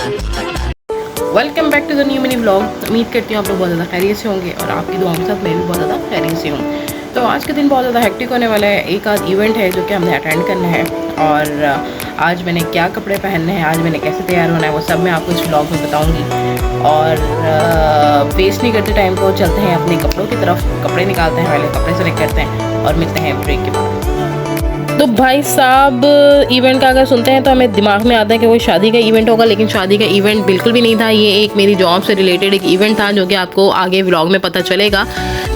Welcome back to the new mini vlog. उम्मीद करती हूँ आप लोग बहुत ज़्यादा खैरियत से होंगे और आपकी दुआओं के साथ मैं भी बहुत ज़्यादा खैरियत से हूँ। तो आज के दिन बहुत ज़्यादा हेक्टिक होने वाला है। एक आध इवेंट है जो कि हमने अटेंड करना है और आज मैंने क्या कपड़े पहनने हैं, आज मैंने कैसे तैयार होना है, वो सब मैं आपको इस व्लॉग में बताऊँगी। और वेस्ट नहीं करते टाइम को, चलते हैं अपने कपड़ों की तरफ। कपड़े निकालते हैं, पहले कपड़े सेलेक्ट करते हैं और मिलते हैं ब्रेक के बाद। तो भाई साहब, इवेंट का अगर सुनते हैं तो हमें दिमाग में आता है कि कोई शादी का इवेंट होगा, लेकिन शादी का इवेंट बिल्कुल भी नहीं था। ये एक मेरी जॉब से रिलेटेड एक इवेंट था जो कि आपको आगे व्लॉग में पता चलेगा।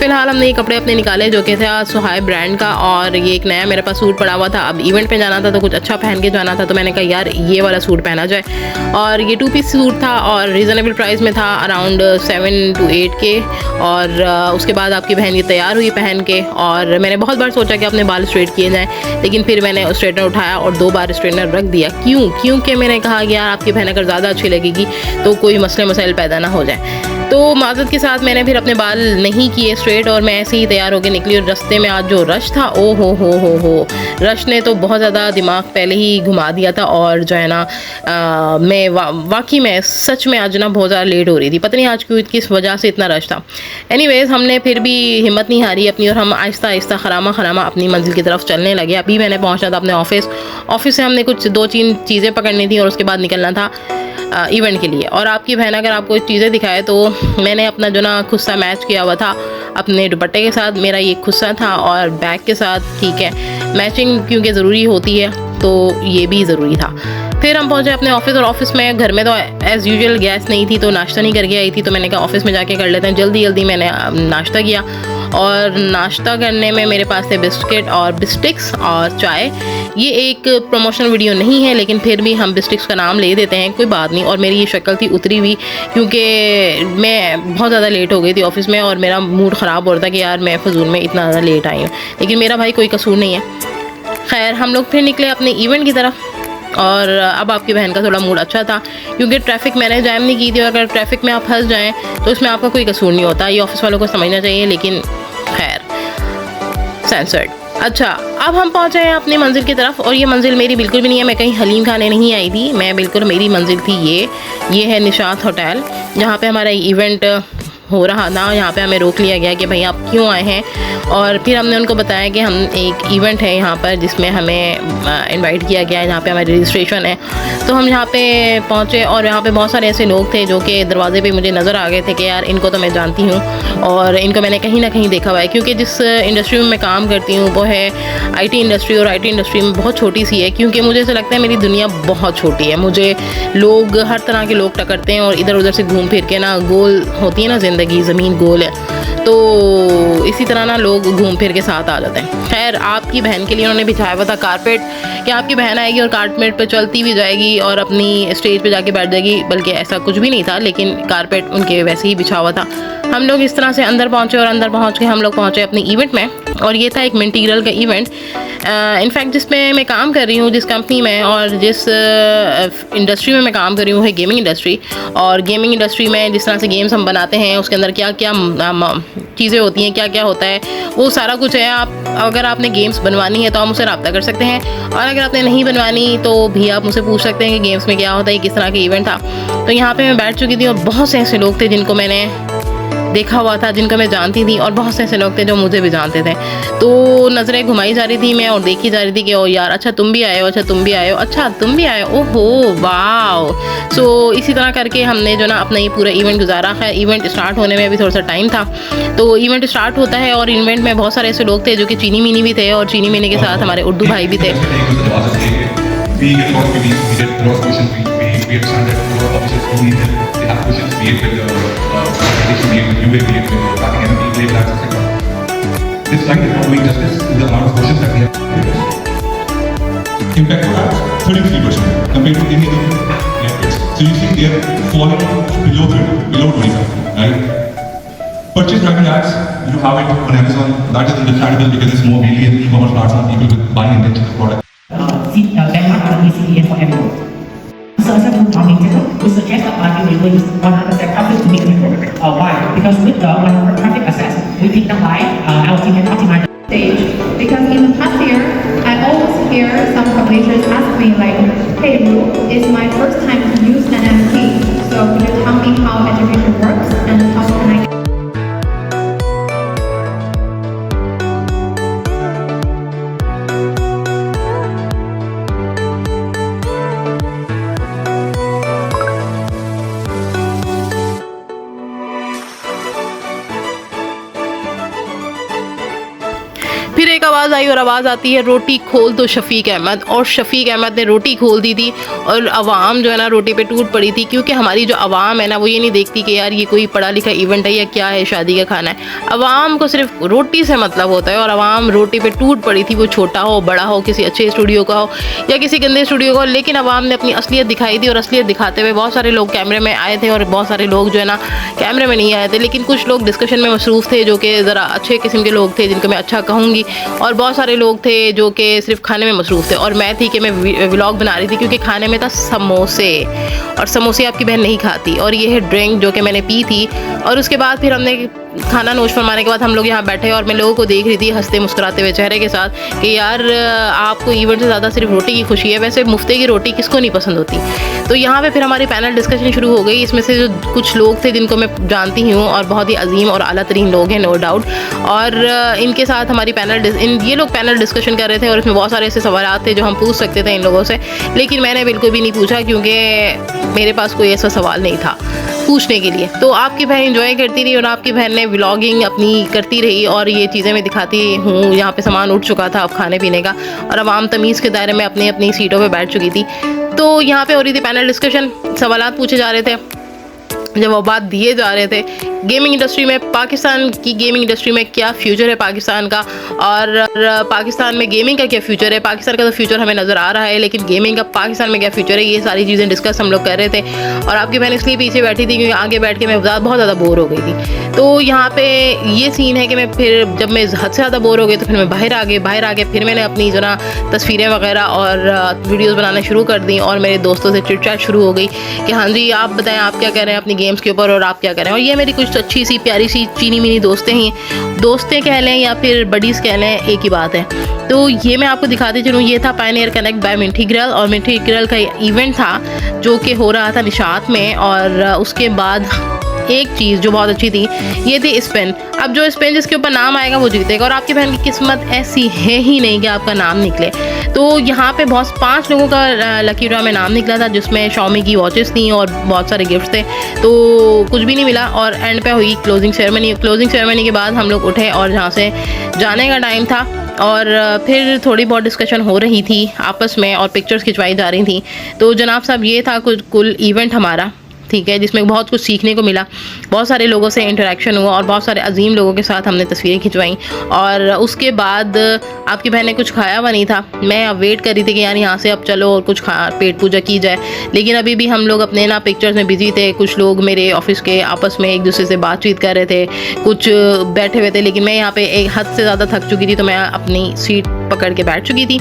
फिलहाल हमने ये कपड़े अपने निकाले जो कि था सुहाय ब्रांड का, और ये एक नया मेरे पास सूट पड़ा हुआ था। अब इवेंट पे जाना था तो कुछ अच्छा पहन के जाना था, तो मैंने कहा यार ये वाला सूट पहना जाए। और ये 2 पीस सूट था और रीज़नेबल प्राइस में था, अराउंड 7 to 8 के। और उसके बाद आपकी बहन ये तैयार हुई पहन के, और मैंने बहुत बार सोचा कि अपने बाल स्ट्रेट किए जाएँ, लेकिन फिर मैंने स्ट्रेटनर उठाया और 2 बार स्ट्रेटनर रख दिया। क्योंकि मैंने कहा कि यार आपकी बहन अगर ज़्यादा अच्छी लगेगी तो कोई मसले मसाइल पैदा ना हो जाए। तो माज़रत के साथ मैंने फिर अपने बाल नहीं किए स्ट्रेट और मैं ऐसे ही तैयार होकर निकली। और रास्ते में आज जो रश था, ओ हो रश ने तो बहुत ज़्यादा दिमाग पहले ही घुमा दिया था। और जो है ना मैं वाकई में सच में आज ना बहुत ज़्यादा लेट हो रही थी, पता नहीं आज क्यों किस वजह से इतना रश था। एनीवेज, हमने फिर भी हिम्मत नहीं हारी अपनी और हम आहिस्ता आहिस्ता खरामा अपनी मंजिल की तरफ चलने लगे। अभी मैंने पहुँचना था अपने ऑफिस से हमने कुछ 2-3 चीज़ें पकड़नी थी और उसके बाद निकलना था इवेंट के लिए। और आपकी बहन अगर आपको चीज़ें दिखाए तो मैंने अपना जो ना खुस्सा मैच किया हुआ था अपने दुपट्टे के साथ। मेरा ये खुस्सा था और बैग के साथ, ठीक है, मैचिंग क्योंकि ज़रूरी होती है तो ये भी ज़रूरी था। फिर हम पहुंचे अपने ऑफिस, और ऑफिस में घर में तो एज़ यूजुअल गैस नहीं थी तो नाश्ता नहीं करके आई थी, तो मैंने कहा ऑफिस में जाके कर लेते हैं। जल्दी मैंने नाश्ता किया और नाश्ता करने में मेरे पास थे बिस्किट और बिस्टिक्स और चाय। ये एक प्रमोशनल वीडियो नहीं है, लेकिन फिर भी हम बिस्टिक्स का नाम ले देते हैं, कोई बात नहीं। और मेरी ये शक्ल थी उतरी हुई क्योंकि मैं बहुत ज़्यादा लेट हो गई थी ऑफिस में और मेरा मूड ख़राब हो रहा था कि यार मैं फजूल में इतना ज़्यादा लेट आई हूँ, लेकिन मेरा भाई कोई कसूर नहीं है। खैर, हम लोग फिर निकले अपने इवेंट की तरफ। और अब आपकी बहन का थोड़ा मूड अच्छा था क्योंकि ट्रैफिक मैंने जैम नहीं की थी, और अगर ट्रैफिक में आप फंस जाएं तो इसमें आपका कोई कसूर नहीं होता, ये ऑफिस वालों को समझना चाहिए, लेकिन खैर सेंसर्ड। अच्छा, अब हम पहुंचे हैं अपनी मंजिल की तरफ, और ये मंजिल मेरी बिल्कुल भी नहीं है, मैं कहीं हलीम खाने नहीं आई थी, मैं बिल्कुल, मेरी मंजिल थी ये है निशात होटल, जहाँ पे हमारा इवेंट हो रहा था। यहाँ पे हमें रोक लिया गया कि भाई आप क्यों आए हैं, और फिर हमने उनको बताया कि हम एक इवेंट है यहाँ पर जिसमें हमें इनवाइट किया गया है, जहाँ पे हमारी रजिस्ट्रेशन है। तो हम यहाँ पे पहुँचे और यहाँ पे बहुत सारे ऐसे लोग थे जो कि दरवाजे पे मुझे नज़र आ गए थे कि यार इनको तो मैं जानती हूँ और इनको मैंने कहीं ना कहीं देखा हुआ है, क्योंकि जिस इंडस्ट्री में मैं काम करती हूँ वो है IT इंडस्ट्री, और IT इंडस्ट्री में बहुत छोटी सी है, क्योंकि मुझे ऐसा लगता है मेरी दुनिया बहुत छोटी है। मुझे लोग, हर तरह के लोग टकरते हैं और इधर उधर से घूम फिर के ना, गोल होती है ना ज़िंदगी, ज़मीन गोल है, तो इसी तरह ना लोग घूम फिर के साथ आ जाते हैं। खैर, आपकी बहन के लिए उन्होंने बिछाया हुआ था कारपेट कि आपकी बहन आएगी और कारपेट पे चलती भी जाएगी और अपनी स्टेज पे जाके बैठ जाएगी, बल्कि ऐसा कुछ भी नहीं था, लेकिन कारपेट उनके वैसे ही बिछा हुआ था। हम लोग इस तरह से अंदर पहुँचे और अंदर पहुँच के हम लोग पहुँचे अपने इवेंट में, और ये था एक मिंटीरियल का इवेंट। इनफैक्ट जिसमें मैं काम कर रही हूँ, जिस कंपनी में और जिस इंडस्ट्री में मैं काम कर रही हूँ है गेमिंग इंडस्ट्री, और गेमिंग इंडस्ट्री में जिस तरह से गेम्स हम बनाते हैं उसके अंदर क्या क्या चीज़ें होती हैं, क्या क्या होता है, वो सारा कुछ है। अगर आपने गेम्स बनवानी है तो आप मुझसे रब्ता कर सकते हैं, और अगर आपने नहीं बनवानी तो भी आप मुझसे पूछ सकते हैं कि गेम्स में क्या होता है, किस तरह का इवेंट था। तो यहाँ पे मैं बैठ चुकी थी और बहुत से ऐसे लोग थे जिनको मैंने देखा हुआ था, जिनको मैं जानती थी, और बहुत से ऐसे लोग थे जो मुझे भी जानते थे। तो नज़रें घुमाई जा रही थी मैं और देखी जा रही थी कि ओ यार, अच्छा तुम भी आए हो, अच्छा तुम भी आए हो, अच्छा तुम भी आए हो, ओहो वाओ। सो इसी तरह करके हमने जो ना अपना ये पूरा इवेंट गुजारा है। इवेंट स्टार्ट होने में अभी थोड़ा सा टाइम था, तो इवेंट स्टार्ट होता है और इवेंट में बहुत सारे ऐसे लोग थे जो कि चीनी मीनी भी थे, और चीनी मीनी के साथ हमारे उर्दू भाई भी थे। This slide is not doing justice to the amount of questions that we have. Impact for apps, 33% compared to any other networks. So you see they are falling below 30, below 25, right? Purchase tracking ads, you have it on Amazon. That is understandable because it's more mainly an e-commerce platform, people with buying intention of product. Landmark on ECDN for everyone. So as a group talking to we suggest that you will use 100% traffic to make a network. Why? Because with the 100% traffic access, we pick the high, our team can optimize the stage. Because in the past year, I always hear some publishers ask me like, hey Ru, it's my first time to use NFT. आवाज़ आती है रोटी खोल दो शफीक अहमद, और शफीक अहमद ने रोटी खोल दी थी और आवाम जो है ना रोटी पे टूट पड़ी थी, क्योंकि हमारी जो आवाम है ना वो ये नहीं देखती कि यार ये कोई पढ़ा लिखा इवेंट है या क्या है, शादी का खाना है। आवाम को सिर्फ रोटी से मतलब होता है और आवाम रोटी पे टूट पड़ी थी, वो छोटा हो बड़ा हो, किसी अच्छे स्टूडियो का हो या किसी गंदे स्टूडियो का हो, लेकिन आवाम ने अपनी असलियत दिखाई दी। और असलियत दिखाते हुए बहुत सारे लोग कैमरे में आए थे और बहुत सारे लोग जो है ना कैमरे में नहीं आए थे, लेकिन कुछ लोग डिस्कशन में मसरूफ़ थे जो कि ज़रा अच्छे किस्म के लोग थे जिनको मैं अच्छा कहूँगी, और बहुत सारे लोग थे जो कि सिर्फ खाने में मसरूफ़ थे। और मैं थी कि मैं व्लॉग बना रही थी क्योंकि खाने में था समोसे, और समोसे आपकी बहन नहीं खाती। और ये है ड्रिंक जो कि मैंने पी थी, और उसके बाद फिर हमने खाना नोश फरमाने के बाद हम लोग यहाँ बैठे और मैं लोगों को देख रही थी हंसते मुस्कुराते हुए चेहरे के साथ कि यार आपको इवेंट से ज़्यादा सिर्फ रोटी की खुशी है, वैसे मुफ्ते की रोटी किसको नहीं पसंद होती। तो यहाँ पे फिर हमारी पैनल डिस्कशन शुरू हो गई। इसमें से जो कुछ लोग थे जिनको मैं जानती हूँ और बहुत ही अजीम और आला तरीन लोग हैं नो डाउट, और इनके साथ हमारी ये लोग पैनल डिस्कशन कर रहे थे और इसमें बहुत सारे ऐसे सवाल थे जो हम पूछ सकते थे इन लोगों से, लेकिन मैंने बिल्कुल भी नहीं पूछा क्योंकि मेरे पास कोई ऐसा सवाल नहीं था पूछने के लिए। तो आपकी बहन एंजॉय करती रही और आपकी बहन ने व्लॉगिंग अपनी करती रही और ये चीज़ें मैं दिखाती हूँ। यहाँ पे सामान उठ चुका था अब खाने पीने का, और आवाम तमीज़ के दायरे में अपनी अपनी सीटों पे बैठ चुकी थी। तो यहाँ पे हो रही थी पैनल डिस्कशन, सवालात पूछे जा रहे थे, जवाब दिए जा रहे थे। गेमिंग इंडस्ट्री में, पाकिस्तान की गेमिंग इंडस्ट्री में क्या फ्यूचर है पाकिस्तान का, और पाकिस्तान में गेमिंग का क्या फ्यूचर है। पाकिस्तान का तो फ्यूचर हमें नज़र आ रहा है, लेकिन गेमिंग का पाकिस्तान में क्या फ्यूचर है, ये सारी चीज़ें डिस्कस हम लोग कर रहे थे। और आपकी बहन इसलिए पीछे बैठी थी क्योंकि आगे बैठ के मैं बहुत ज़्यादा बोर हो गई थी। तो यहाँ पे ये सीन है कि मैं फिर जब मैं हद से ज़्यादा बोर हो गई तो फिर मैं बाहर आ गई। फिर मैंने अपनी जो ना तस्वीरें वगैरह और वीडियोज़ बनाना शुरू कर दी और मेरे दोस्तों से चिट चैट शुरू हो गई कि हाँ जी आप बताएं आप क्या कह रहे हैं अपनी गेम्स के ऊपर और आप क्या करें। और ये मेरी कुछ अच्छी सी प्यारी सी चीनी मिनी दोस्तें कह लें या फिर बडीज़ कह लें, एक ही बात है। तो ये मैं आपको दिखाती चलूँ, ये था Pioneer Connect by Minty Grill, और मिंटी ग्रिल का इवेंट था जो कि हो रहा था निशात में। और उसके बाद एक चीज़ जो बहुत अच्छी थी ये थी स्पिन। अब जो स्पिन जिसके ऊपर नाम आएगा वो जीतेगा, और आपकी बहन की किस्मत ऐसी है ही नहीं कि आपका नाम निकले। तो यहाँ पे 5 लोगों का लकी ड्रॉ में नाम निकला था, जिसमें शाओमी की वॉचेस थी और बहुत सारे गिफ्ट थे। तो कुछ भी नहीं मिला और एंड पे हुई क्लोजिंग सेरेमनी के बाद हम लोग उठे और जहाँ से जाने का टाइम था, और फिर थोड़ी बहुत डिस्कशन हो रही थी आपस में और पिक्चर्स खिंचवाई जा रही थी। तो जनाब साहब ये था कुल इवेंट हमारा, ठीक है, जिसमें बहुत कुछ सीखने को मिला, बहुत सारे लोगों से इंटरेक्शन हुआ और बहुत सारे अजीम लोगों के साथ हमने तस्वीरें खिंचवाई। और उसके बाद आपकी बहन ने कुछ खाया हुआ नहीं था, मैं अब वेट कर रही थी कि यार यहाँ से अब चलो और कुछ पेट पूजा की जाए, लेकिन अभी भी हम लोग अपने ना पिक्चर्स में बिजी थे। कुछ लोग मेरे ऑफिस के आपस में एक दूसरे से बातचीत कर रहे थे, कुछ बैठे हुए थे, लेकिन मैं यहाँ पे एक हद से ज़्यादा थक चुकी थी तो मैं अपनी सीट पकड़ के बैठ चुकी थी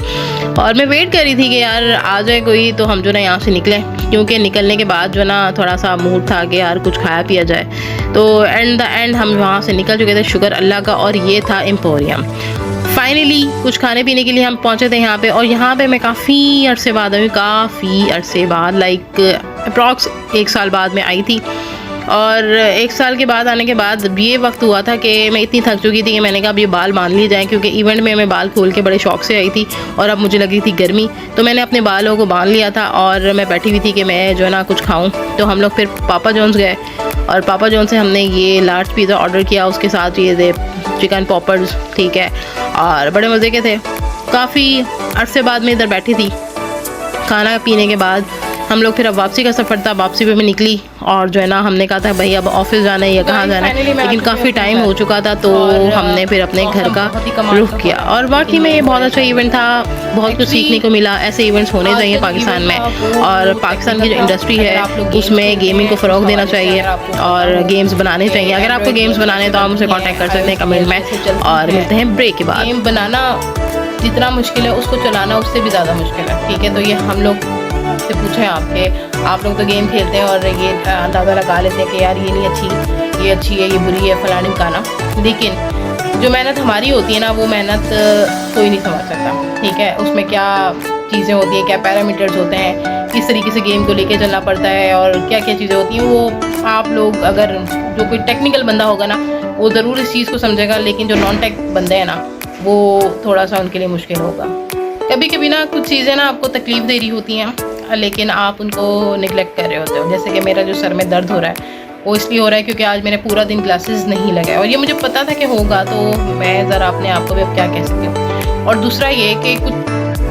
और मैं वेट कर रही थी कि यार आ जाए कोई तो हम जो ना यहाँ से निकलें, क्योंकि निकलने के बाद जो ना थोड़ा सा मूड था कि यार कुछ खाया पिया जाए। तो एंड हम वहाँ से निकल चुके थे, शुक्र अल्लाह का। और ये था एम्पोरियम। फाइनली कुछ खाने पीने के लिए हम पहुँचे थे यहाँ पे, और यहाँ पे मैं काफ़ी अरसे बाद लाइक अप्रॉक्स 1 साल बाद में आई थी। और 1 साल के बाद आने के बाद ये वक्त हुआ था कि मैं इतनी थक चुकी थी कि मैंने कहा अब ये बाल बांध लिए जाएँ, क्योंकि इवेंट में मैं बाल खोल के बड़े शौक से आई थी और अब मुझे लगी थी गर्मी, तो मैंने अपने बालों को बांध लिया था और मैं बैठी हुई थी कि मैं जो है ना कुछ खाऊं। तो हम लोग फिर पापा जॉन्स गए और पापा जॉन से हमने ये लार्ज पिज़्ज़ा ऑर्डर किया, उसके साथ ये दे चिकन पॉपर्स, ठीक है, और बड़े मज़े के थे। काफ़ी अरसे बाद में इधर बैठी थी, खाना पीने के बाद हम लोग फिर अब वापसी का सफ़र था। वापसी पे मैं निकली और जो है ना हमने कहा था भाई अब ऑफिस जाना है या कहाँ जाना है, लेकिन काफ़ी टाइम हो चुका था तो हमने फिर अपने घर का रुख किया। और वाकई में ये बहुत अच्छा इवेंट था, बहुत कुछ सीखने को मिला। ऐसे इवेंट्स होने चाहिए पाकिस्तान में, और पाकिस्तान की जो इंडस्ट्री है उसमें गेमिंग को फ़रोग देना चाहिए और गेम्स बनाने चाहिए। अगर आपको गेम्स बनाने तो आप मुझसे कॉन्टैक्ट कर सकते हैं कमेंट में। और मिलते हैं ब्रेक के बाद। गेम बनाना जितना मुश्किल है उसको चलाना उससे भी ज़्यादा मुश्किल है, ठीक है। तो ये हम लोग से पूछें आप लोग तो गेम खेलते हैं और ये अंदाज़ा लगा लेते हैं कि यार ये नहीं अच्छी, ये अच्छी है, ये बुरी है, फलानी काना, लेकिन जो मेहनत हमारी होती है ना वो मेहनत कोई नहीं समझ सकता, ठीक है। उसमें क्या चीज़ें होती हैं, क्या पैरामीटर्स होते हैं, किस तरीके से गेम को लेके चलना पड़ता है और क्या क्या चीज़ें होती हैं, वो आप लोग अगर जो कोई टेक्निकल बंदा होगा ना वो ज़रूर इस चीज़ को समझेगा, लेकिन जो नॉन टेक बंदे हैं ना वो थोड़ा सा उनके लिए मुश्किल होगा। कभी कभी ना कुछ चीज़ें ना आपको तकलीफ़ दे रही होती हैं लेकिन आप उनको निगलेक्ट कर रहे होते हो। जैसे कि मेरा जो सर में दर्द हो रहा है वो इसलिए हो रहा है क्योंकि आज मैंने पूरा दिन ग्लासेस नहीं लगाए और ये मुझे पता था कि होगा, तो मैं ज़रा अपने आप को भी अब क्या कह सकती हूँ। और दूसरा ये कि कुछ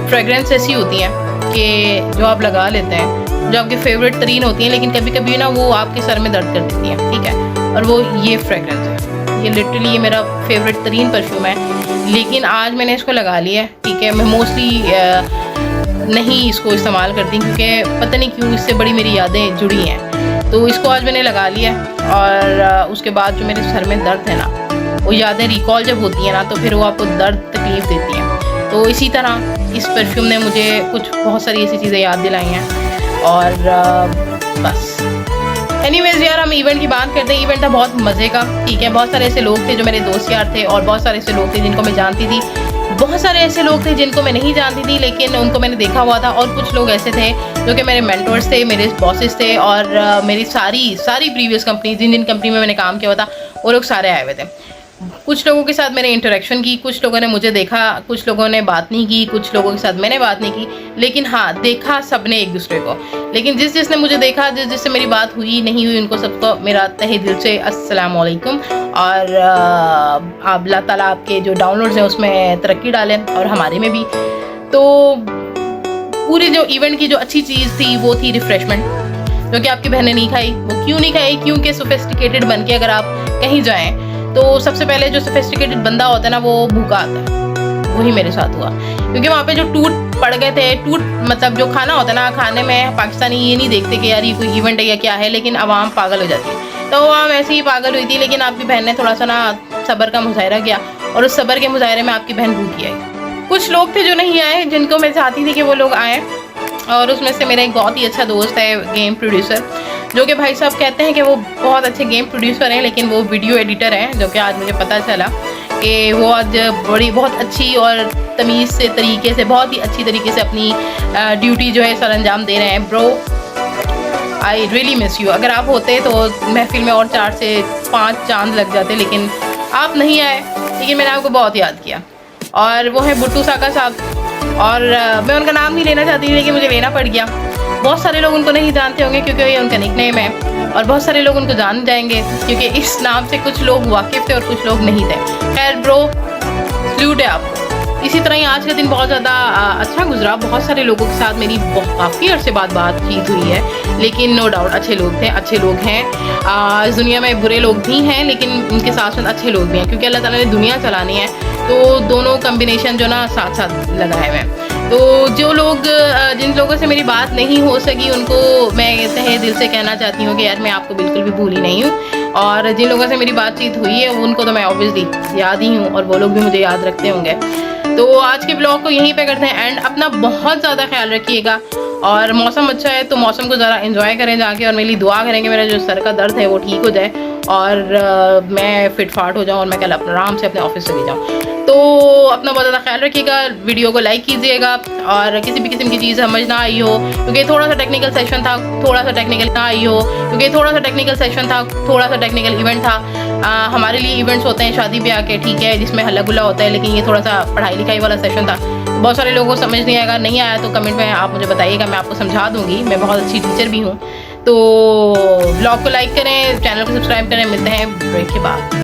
फ्रेगरेंस ऐसी होती हैं कि जो आप लगा लेते हैं, जो आपकी फेवरेट तरीन होती हैं, लेकिन कभी कभी ना वो आपके सर में दर्द कर देती हैं, ठीक है। और वो ये फ्रेगरेंस है, ये लिटरली ये मेरा फेवरेट तरीन परफ्यूम है, लेकिन आज मैंने इसको लगा लिया है, ठीक है। मैं मोस्टली नहीं इसको इस्तेमाल करती क्योंकि पता नहीं क्यों इससे बड़ी मेरी यादें जुड़ी हैं, तो इसको आज मैंने लगा लिया। और उसके बाद जो मेरे सर में दर्द है ना, वो यादें रिकॉल जब होती हैं ना, तो फिर वो आपको दर्द तकलीफ़ देती हैं। तो इसी तरह इस परफ्यूम ने मुझे बहुत सारी ऐसी चीज़ें याद दिलाई हैं। और बस एनीवेज यार, हम इवेंट की बात करते हैं। इवेंट था बहुत मज़े का, ठीक है। बहुत सारे ऐसे लोग थे जो मेरे दोस्त यार थे, और बहुत सारे ऐसे लोग थे जिनको मैं जानती थी, बहुत सारे ऐसे लोग थे जिनको मैं नहीं जानती थी लेकिन उनको मैंने देखा हुआ था, और कुछ लोग ऐसे थे जो कि मेरे मेंटर्स थे, मेरे बॉसेस थे, और मेरी सारी प्रीवियस कंपनी, जिन कंपनी में मैंने काम किया हुआ था, वो लोग सारे आए हुए थे। कुछ लोगों के साथ मैंने इंटरेक्शन की, कुछ लोगों ने मुझे देखा, कुछ लोगों ने बात नहीं की, कुछ लोगों के साथ मैंने बात नहीं की, लेकिन हाँ, देखा सबने एक दूसरे को। लेकिन जिसने मुझे देखा, जिससे मेरी बात हुई नहीं हुई, उनको सबको मेरा तहे दिल से अस्सलाम वालेकुम। और आप अल्लाह ताला आपके जो डाउनलोड्स हैं उसमें तरक्की डालें, और हमारे में भी। तो पूरे जो इवेंट की जो अच्छी चीज़ थी वो थी रिफ़्रेशमेंट, जो कि आपकी बहनें नहीं खाई। वो क्यों नहीं खाई? क्योंकि सोफिस्टिकेटेड बन के अगर आप कहीं जाएँ तो सबसे पहले जो सोफिस्टिकेटेड बंदा होता है ना, वो भूखा आता है। वही मेरे साथ हुआ, क्योंकि वहाँ पे जो टूट पड़ गए थे, टूट मतलब जो खाना होता है ना, खाने में पाकिस्तानी ये नहीं देखते कि यार ये कोई इवेंट है या क्या है, लेकिन आवाम पागल हो जाती है। तो आवाम ऐसे ही पागल हुई थी, लेकिन आपकी बहन ने थोड़ा सा ना सब्र का मुजाहरा किया, और उस सब्र के मुजाहरे में आपकी बहन भूखी आई। कुछ लोग थे जो नहीं आए, जिनको मैं चाहती थी कि वो लोग आएँ, और उसमें से मेरा एक बहुत ही अच्छा दोस्त है गेम प्रोड्यूसर, जो कि भाई साहब कहते हैं कि वो बहुत अच्छे गेम प्रोड्यूसर हैं, लेकिन वो वीडियो एडिटर हैं, जो कि आज मुझे पता चला कि वो आज बहुत अच्छी और तमीज़ से तरीके से, बहुत ही अच्छी तरीके से अपनी ड्यूटी जो है सर अंजाम दे रहे हैं। Bro, I really miss you. अगर आप होते तो महफिल में और 4 से 5 चांद लग जाते, लेकिन आप नहीं आए, लेकिन मैंने आपको बहुत याद किया। और वो है बुट्टू साका साहब, और मैं उनका नाम नहीं लेना चाहती, लेकिन मुझे लेना पड़ गया। बहुत सारे लोग उनको नहीं जानते होंगे क्योंकि ये उनका निकनेम है, और बहुत सारे लोग उनको जान जाएंगे क्योंकि इस नाम से कुछ लोग वाकिफ़ थे और कुछ लोग नहीं थे। खैर ब्रो, सल्यूट है आपको। इसी तरह ही आज का दिन बहुत ज़्यादा अच्छा गुजरा। बहुत सारे लोगों के साथ मेरी काफ़ी अरसे बाद बातचीत हुई है, लेकिन नो डाउट अच्छे लोग थे, अच्छे लोग हैं। इस दुनिया में बुरे लोग भी हैं, लेकिन उनके साथ साथ अच्छे लोग भी हैं, क्योंकि अल्लाह ताला ने दुनिया चलानी है, तो दोनों कम्बिनेशन जो ना साथ साथ लगाए हुए हैं। तो जो लोग, जिन लोगों से मेरी बात नहीं हो सकी, उनको मैं तहे दिल से कहना चाहती हूँ कि यार मैं आपको बिल्कुल भी भूली नहीं हूँ, और जिन लोगों से मेरी बातचीत हुई है उनको तो मैं ऑब्वियसली याद ही हूँ, और वो लोग भी मुझे याद रखते होंगे। तो आज के ब्लॉग को यहीं पे करते हैं एंड। अपना बहुत ज़्यादा ख्याल रखिएगा, और मौसम अच्छा है तो मौसम को ज़रा एंजॉय करें जाके, और मेरी दुआ करें कि मेरा जो सर का दर्द है वो ठीक हो जाए, और मैं फिट फाट हो जाऊँ, और मैं कल अपना आराम से अपने ऑफिस चली जाऊँ। तो अपना बहुत ज़्यादा ख्याल रखिएगा, वीडियो को लाइक कीजिएगा, और किसी भी किस्म की चीज़ समझ ना आई हो, क्योंकि थोड़ा सा टेक्निकल सेशन था, थोड़ा सा टेक्निकल ना आई हो, क्योंकि थोड़ा सा टेक्निकल सेशन था, थोड़ा सा टेक्निकल इवेंट था। हमारे लिए इवेंट्स होते हैं शादी ब्याह के, ठीक है, जिसमें हल्ला गुल्ला होता है, लेकिन ये थोड़ा सा पढ़ाई लिखाई वाला सेशन था। बहुत सारे लोगों को समझ नहीं आएगा, नहीं आया तो कमेंट में आप मुझे बताइएगा, मैं आपको समझा दूँगी, मैं बहुत अच्छी टीचर भी हूँ। तो ब्लॉग को लाइक करें, चैनल को सब्सक्राइब करें। मिलते हैं ब्रेक के बाद।